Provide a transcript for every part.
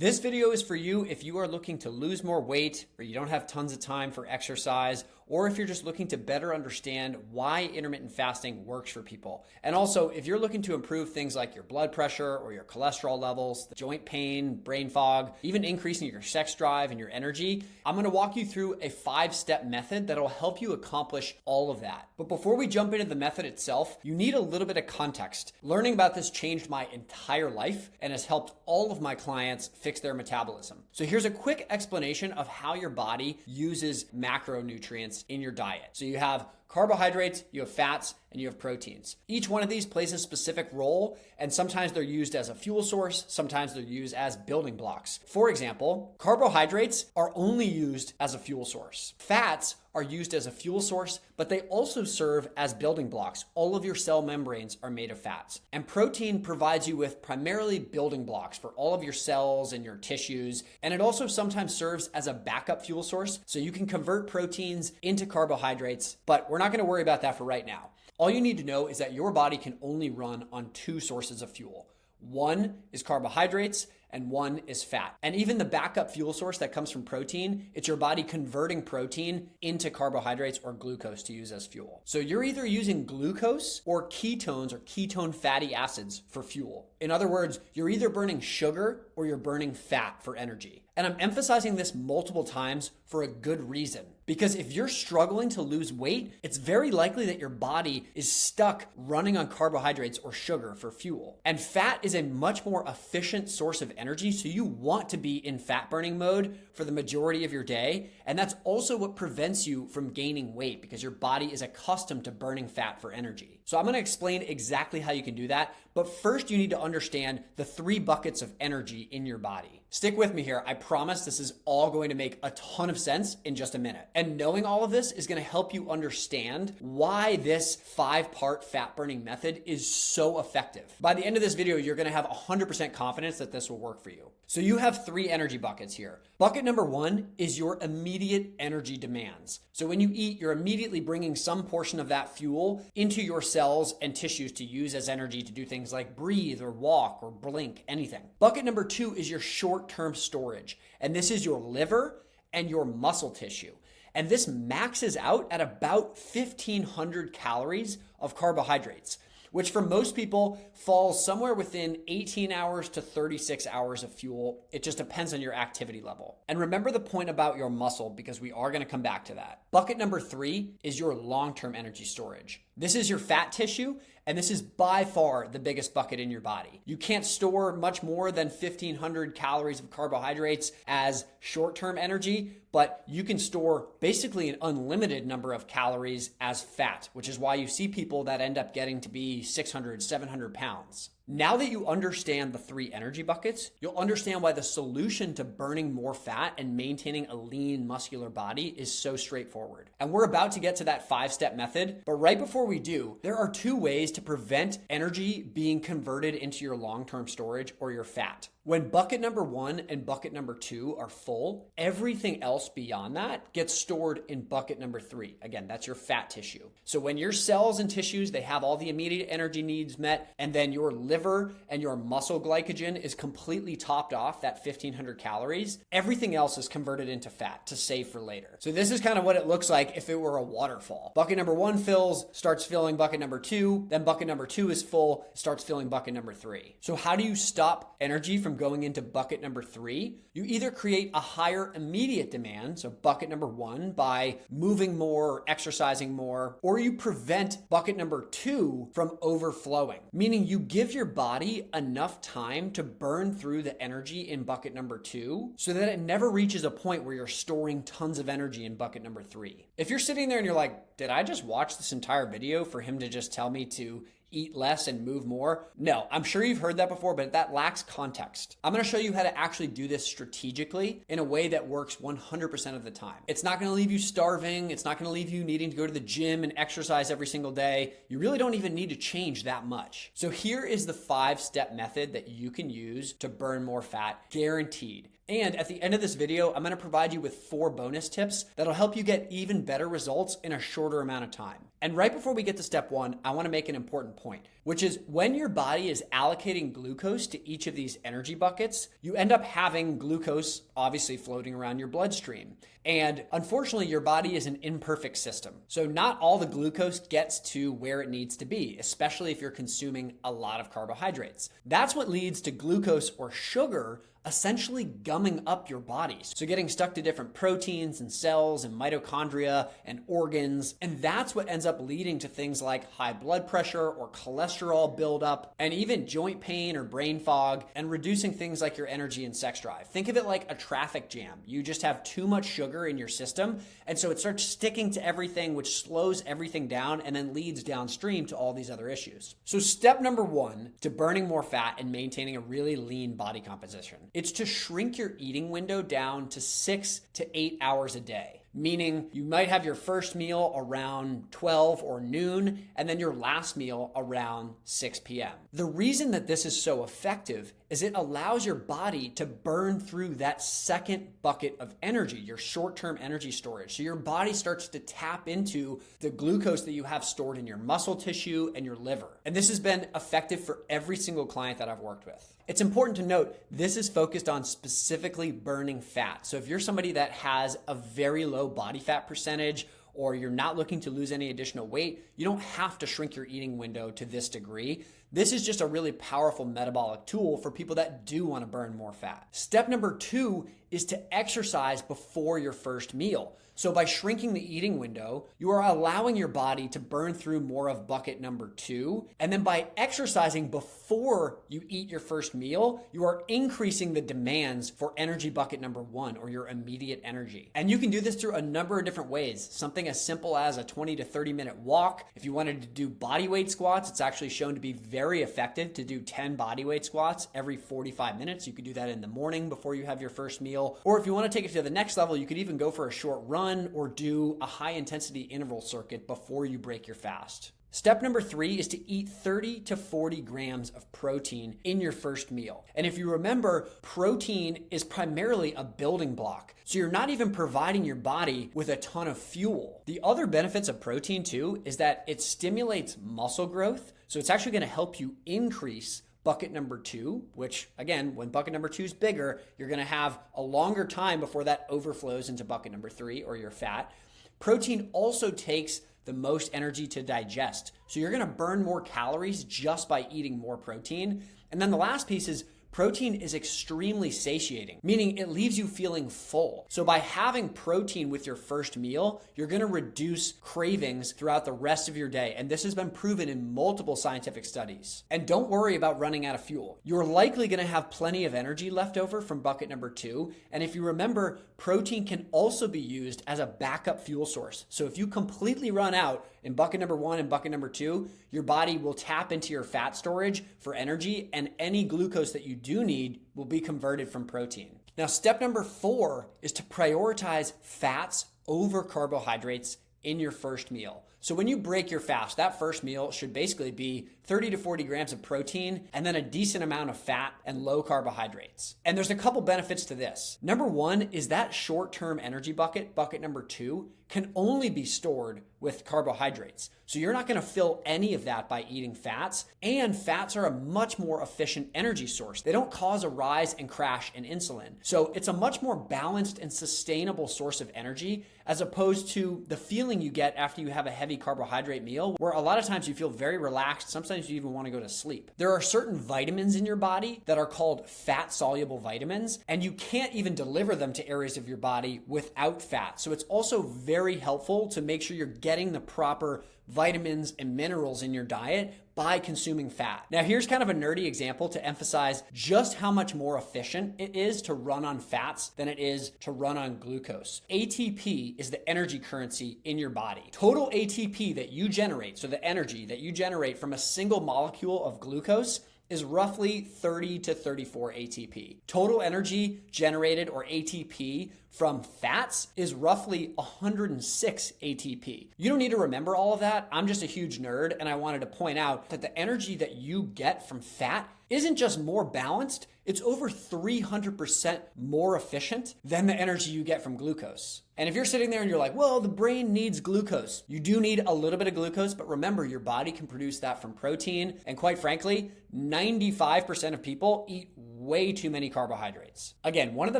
This video is for you if you are looking to lose more weight, or you don't have tons of time for exercise, or if you're just looking to better understand why intermittent fasting works for people. And also, if you're looking to improve things like your blood pressure or your cholesterol levels, the joint pain, brain fog, even increasing your sex drive and your energy, I'm gonna walk you through a 5-step method that'll help you accomplish all of that. But before we jump into the method itself, you need a little bit of context. Learning about this changed my entire life and has helped all of my clients fix their metabolism. So here's a quick explanation of how your body uses macronutrients in your diet. So you have carbohydrates, you have fats, and you have proteins. Each one of these plays a specific role, and sometimes they're used as a fuel source, sometimes they're used as building blocks. For example, carbohydrates are only used as a fuel source. Fats are used as a fuel source, but they also serve as building blocks. All of your cell membranes are made of fats. And protein provides you with primarily building blocks for all of your cells and your tissues. And it also sometimes serves as a backup fuel source, so you can convert proteins into carbohydrates, but we're not gonna worry about that for right now. All you need to know is that your body can only run on 2 sources of fuel. One is carbohydrates and one is fat. And even the backup fuel source that comes from protein, it's your body converting protein into carbohydrates or glucose to use as fuel. So you're either using glucose or ketones or ketone fatty acids for fuel. In other words, you're either burning sugar or you're burning fat for energy. And I'm emphasizing this multiple times for a good reason. Because if you're struggling to lose weight, it's very likely that your body is stuck running on carbohydrates or sugar for fuel. And fat is a much more efficient source of energy, so you want to be in fat burning mode for the majority of your day. And that's also what prevents you from gaining weight, because your body is accustomed to burning fat for energy. So I'm gonna explain exactly how you can do that. But first, you need to understand the 3 buckets of energy in your body. Stick with me here. I promise this is all going to make a ton of sense in just a minute. And knowing all of this is going to help you understand why this 5-part fat burning method is so effective. By the end of this video, you're going to have 100% confidence that this will work for you. So you have 3 energy buckets here. Bucket number 1 is your immediate energy demands. So when you eat, you're immediately bringing some portion of that fuel into your cells and tissues to use as energy to do things like breathe or walk or blink, anything. Bucket number 2 is your short-term storage. And this is your liver and your muscle tissue. And this maxes out at about 1,500 calories of carbohydrates, which for most people falls somewhere within 18 hours to 36 hours of fuel. It just depends on your activity level. And remember the point about your muscle, because we are going to come back to that. Bucket number 3 is your long-term energy storage. This is your fat tissue, and this is by far the biggest bucket in your body. You can't store much more than 1,500 calories of carbohydrates as short-term energy, but you can store basically an unlimited number of calories as fat, which is why you see people that end up getting to be 600, 700 pounds. Now that you understand the 3 energy buckets, you'll understand why the solution to burning more fat and maintaining a lean, muscular body is so straightforward. And we're about to get to that 5-step method, but right before we do, there are 2 ways to prevent energy being converted into your long-term storage or your fat. When bucket number 1 and bucket number 2 are full, everything else beyond that gets stored in bucket number 3. Again, that's your fat tissue. So when your cells and tissues, they have all the immediate energy needs met, and then your liver and your muscle glycogen is completely topped off, that 1,500 calories, everything else is converted into fat to save for later. So this is kind of what it looks like if it were a waterfall. Bucket number 1 fills, starts filling bucket number 2, then bucket number 2 is full, starts filling bucket number 3. So how do you stop energy from going into bucket number 3? You either create a higher immediate demand, so bucket number 1, by moving more or exercising more, or you prevent bucket number 2 from overflowing, meaning you give your body enough time to burn through the energy in bucket number 2 so that it never reaches a point where you're storing tons of energy in bucket number 3. If you're sitting there and you're like, did I just watch this entire video for him to just tell me to eat less and move more? No, I'm sure you've heard that before, but that lacks context. I'm going to show you how to actually do this strategically in a way that works 100% of the time. It's not going to leave you starving. It's not going to leave you needing to go to the gym and exercise every single day. You really don't even need to change that much. So here is the 5-step method that you can use to burn more fat, guaranteed. And at the end of this video, I'm going to provide you with 4 bonus tips that'll help you get even better results in a shorter amount of time. And right before we get to step one, I want to make an important point, which is when your body is allocating glucose to each of these energy buckets, you end up having glucose obviously floating around your bloodstream. And unfortunately, your body is an imperfect system. So not all the glucose gets to where it needs to be, especially if you're consuming a lot of carbohydrates. That's what leads to glucose or sugar essentially gumming up your body. So getting stuck to different proteins and cells and mitochondria and organs. And that's what ends up leading to things like high blood pressure or cholesterol buildup and even joint pain or brain fog and reducing things like your energy and sex drive. Think of it like a traffic jam. You just have too much sugar in your system. And so it starts sticking to everything, which slows everything down and then leads downstream to all these other issues. So step number one to burning more fat and maintaining a really lean body composition, it's to shrink your eating window down to 6 to 8 hours a day. Meaning you might have your first meal around 12 or noon, and then your last meal around 6 p.m. The reason that this is so effective is it allows your body to burn through that second bucket of energy, your short-term energy storage. So your body starts to tap into the glucose that you have stored in your muscle tissue and your liver. And this has been effective for every single client that I've worked with. It's important to note, this is focused on specifically burning fat. So if you're somebody that has a very low body fat percentage, or you're not looking to lose any additional weight, you don't have to shrink your eating window to this degree. This is just a really powerful metabolic tool for people that do want to burn more fat. Step number 2 is to exercise before your first meal. So by shrinking the eating window, you are allowing your body to burn through more of bucket number 2. And then by exercising before you eat your first meal, you are increasing the demands for energy bucket number 1, or your immediate energy. And you can do this through a number of different ways. Something as simple as a 20 to 30 minute walk. If you wanted to do body weight squats, it's actually shown to be very effective to do 10 body weight squats every 45 minutes. You could do that in the morning before you have your first meal. Or if you want to take it to the next level, you could even go for a short run or do a high intensity interval circuit before you break your fast. Step number 3 is to eat 30 to 40 grams of protein in your first meal. And if you remember, protein is primarily a building block. So you're not even providing your body with a ton of fuel. The other benefits of protein too is that it stimulates muscle growth. So it's actually going to help you increase bucket number 2, which again, when bucket number 2 is bigger, you're going to have a longer time before that overflows into bucket number 3, or your fat. Protein also takes the most energy to digest. So you're going to burn more calories just by eating more protein. And then the last piece is protein is extremely satiating, meaning it leaves you feeling full. So by having protein with your first meal, you're going to reduce cravings throughout the rest of your day. And this has been proven in multiple scientific studies. And don't worry about running out of fuel. You're likely going to have plenty of energy left over from bucket number 2. And if you remember, protein can also be used as a backup fuel source. So if you completely run out in bucket number 1 and bucket number 2, your body will tap into your fat storage for energy, and any glucose that you do need will be converted from protein. Now, step number 4 is to prioritize fats over carbohydrates in your first meal. So when you break your fast, that first meal should basically be 30 to 40 grams of protein and then a decent amount of fat and low carbohydrates. And there's a couple benefits to this. Number 1 is that short-term energy bucket, bucket number 2, can only be stored with carbohydrates. So you're not going to fill any of that by eating fats, and fats are a much more efficient energy source. They don't cause a rise and crash in insulin. So it's a much more balanced and sustainable source of energy, as opposed to the feeling you get after you have a heavy carbohydrate meal, where a lot of times you feel very relaxed. Sometimes you even want to go to sleep. There are certain vitamins in your body that are called fat-soluble vitamins, and you can't even deliver them to areas of your body without fat. So it's also very helpful to make sure you're getting the proper vitamins and minerals in your diet by consuming fat. Now, here's kind of a nerdy example to emphasize just how much more efficient it is to run on fats than it is to run on glucose. ATP is the energy currency in your body. Total ATP that you generate, so the energy that you generate from a single molecule of glucose, is roughly 30 to 34 ATP. Total energy generated, or ATP, from fats is roughly 106 ATP. You don't need to remember all of that. I'm just a huge nerd, and I wanted to point out that the energy that you get from fat isn't just more balanced, it's over 300% more efficient than the energy you get from glucose. And if you're sitting there and you're like, well, the brain needs glucose. You do need a little bit of glucose, but remember, your body can produce that from protein. And quite frankly, 95% of people eat way too many carbohydrates. Again, one of the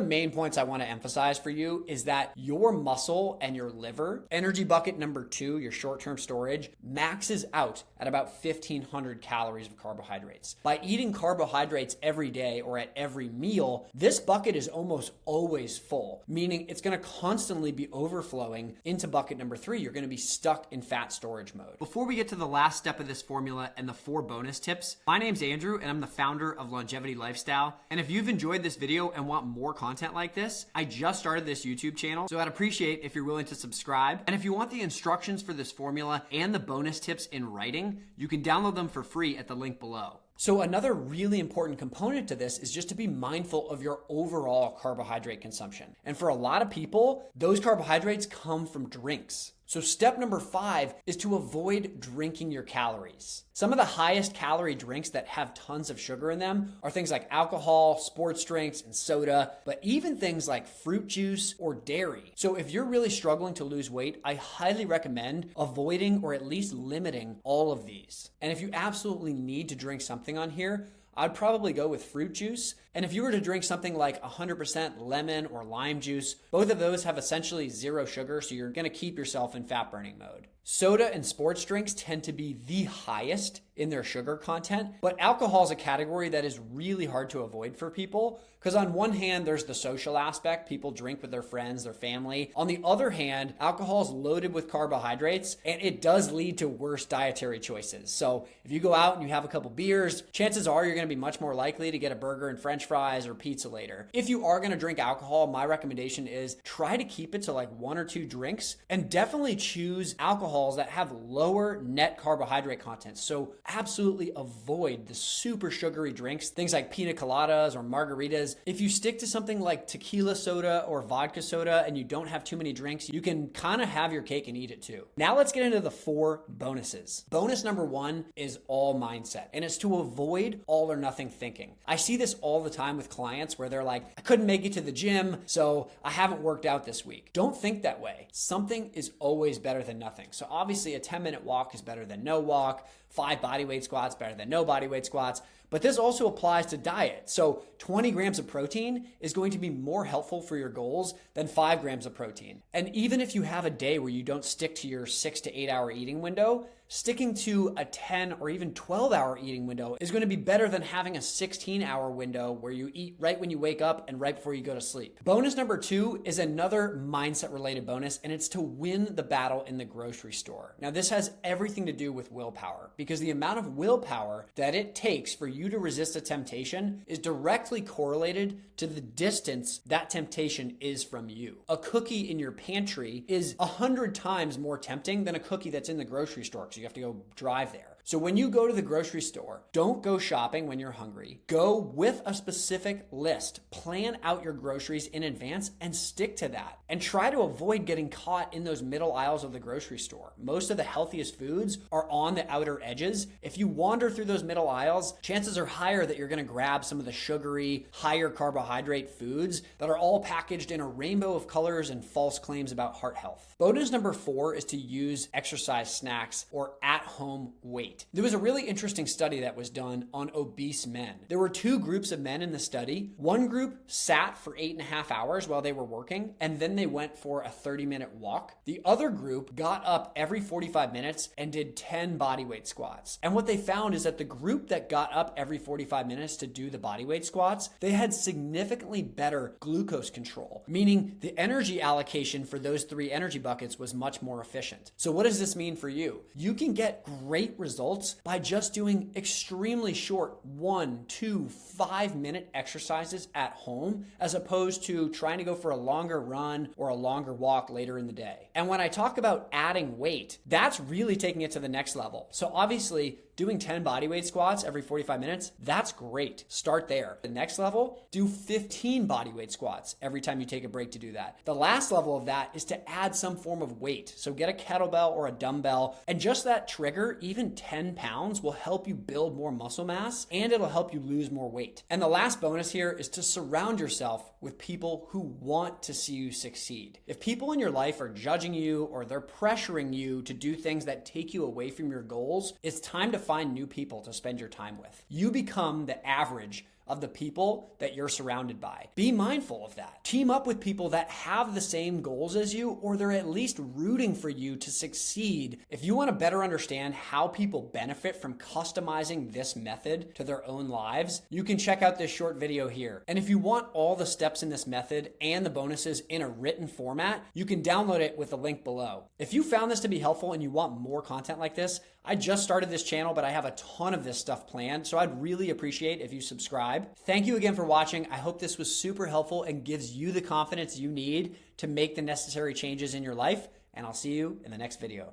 main points I want to emphasize for you is that your muscle and your liver, energy bucket number 2, your short-term storage, maxes out at about 1,500 calories of carbohydrates. By eating carbohydrates every day or at every meal, this bucket is almost always full, meaning it's going to constantly be overflowing into bucket number 3. You're going to be stuck in fat storage mode. Before we get to the last step of this formula and the 4 bonus tips, my name's Andrew and I'm the founder of Longevity Lifestyle. And if you've enjoyed this video and want more content like this, I just started this YouTube channel, so I'd appreciate if you're willing to subscribe. And if you want the instructions for this formula and the bonus tips in writing, you can download them for free at the link below. So another really important component to this is just to be mindful of your overall carbohydrate consumption. And for a lot of people, those carbohydrates come from drinks. So step number 5 is to avoid drinking your calories. Some of the highest calorie drinks that have tons of sugar in them are things like alcohol, sports drinks, and soda, but even things like fruit juice or dairy. So if you're really struggling to lose weight, I highly recommend avoiding or at least limiting all of these. And if you absolutely need to drink something on here, I'd probably go with fruit juice. And if you were to drink something like 100% lemon or lime juice, both of those have essentially 0 sugar, so you're going to keep yourself in fat burning mode. Soda and sports drinks tend to be the highest in their sugar content, but alcohol is a category that is really hard to avoid for people because on one hand, there's the social aspect. People drink with their friends, their family. On the other hand, alcohol is loaded with carbohydrates and it does lead to worse dietary choices. So if you go out and you have a couple beers, chances are you're going to be much more likely to get a burger and french fries or pizza later. If you are going to drink alcohol, my recommendation is try to keep it to like 1 or 2 drinks and definitely choose alcohols that have lower net carbohydrate content. So absolutely avoid the super sugary drinks, things like pina coladas or margaritas. If you stick to something like tequila soda or vodka soda and you don't have too many drinks, you can kind of have your cake and eat it too. Now let's get into the 4 bonuses. Bonus number 1 is all mindset, and it's to avoid all or nothing thinking. I see this all the time with clients where they're like, I couldn't make it to the gym, so I haven't worked out this week. Don't think that way. Something is always better than nothing. So obviously a 10-minute walk is better than no walk, 5 bodyweight squats better than no bodyweight squats, but this also applies to diet. So 20 grams of protein is going to be more helpful for your goals than 5 grams of protein. And even if you have a day where you don't stick to your 6 to 8 hour eating window, sticking to a 10 or even 12 hour eating window is going to be better than having a 16-hour window where you eat right when you wake up and right before you go to sleep. Bonus number 2 is another mindset related bonus, and it's to win the battle in the grocery store. Now this has everything to do with willpower, because the amount of willpower that it takes for you to resist a temptation is directly correlated to the distance that temptation is from you. A cookie in your pantry is 100 times more tempting than a cookie that's in the grocery store, because you have to go drive there. So when you go to the grocery store, don't go shopping when you're hungry. Go with a specific list. Plan out your groceries in advance and stick to that. And try to avoid getting caught in those middle aisles of the grocery store. Most of the healthiest foods are on the outer edges. If you wander through those middle aisles, chances are higher that you're going to grab some of the sugary, higher carbohydrate foods that are all packaged in a rainbow of colors and false claims about heart health. Bonus number 4 is to use exercise snacks or at-home weight. There was a really interesting study that was done on obese men. There were 2 groups of men in the study. One group sat for 8.5 hours while they were working, and then they went for a 30-minute walk. The other group got up every 45 minutes and did 10 bodyweight squats. And what they found is that the group that got up every 45 minutes to do the bodyweight squats, they had significantly better glucose control, meaning the energy allocation for those 3 energy buckets was much more efficient. So what does this mean for you? You can get great results by just doing extremely short 1, 2, 5-minute exercises at home, as opposed to trying to go for a longer run or a longer walk later in the day. And when I talk about adding weight, that's really taking it to the next level. So obviously, doing 10 bodyweight squats every 45 minutes, that's great. Start there. The next level, do 15 bodyweight squats every time you take a break to do that. The last level of that is to add some form of weight. So get a kettlebell or a dumbbell, and just that trigger, even 10 pounds, will help you build more muscle mass and it'll help you lose more weight. And the last bonus here is to surround yourself with people who want to see you succeed. If people in your life are judging you or they're pressuring you to do things that take you away from your goals, it's time to find new people to spend your time with. You become the average of the people that you're surrounded by. Be mindful of that. Team up with people that have the same goals as you, or they're at least rooting for you to succeed. If you want to better understand how people benefit from customizing this method to their own lives, you can check out this short video here. And if you want all the steps in this method and the bonuses in a written format, you can download it with the link below. If you found this to be helpful and you want more content like this, I just started this channel, but I have a ton of this stuff planned, so I'd really appreciate if you subscribe. Thank you again for watching. I hope this was super helpful and gives you the confidence you need to make the necessary changes in your life, and I'll see you in the next video.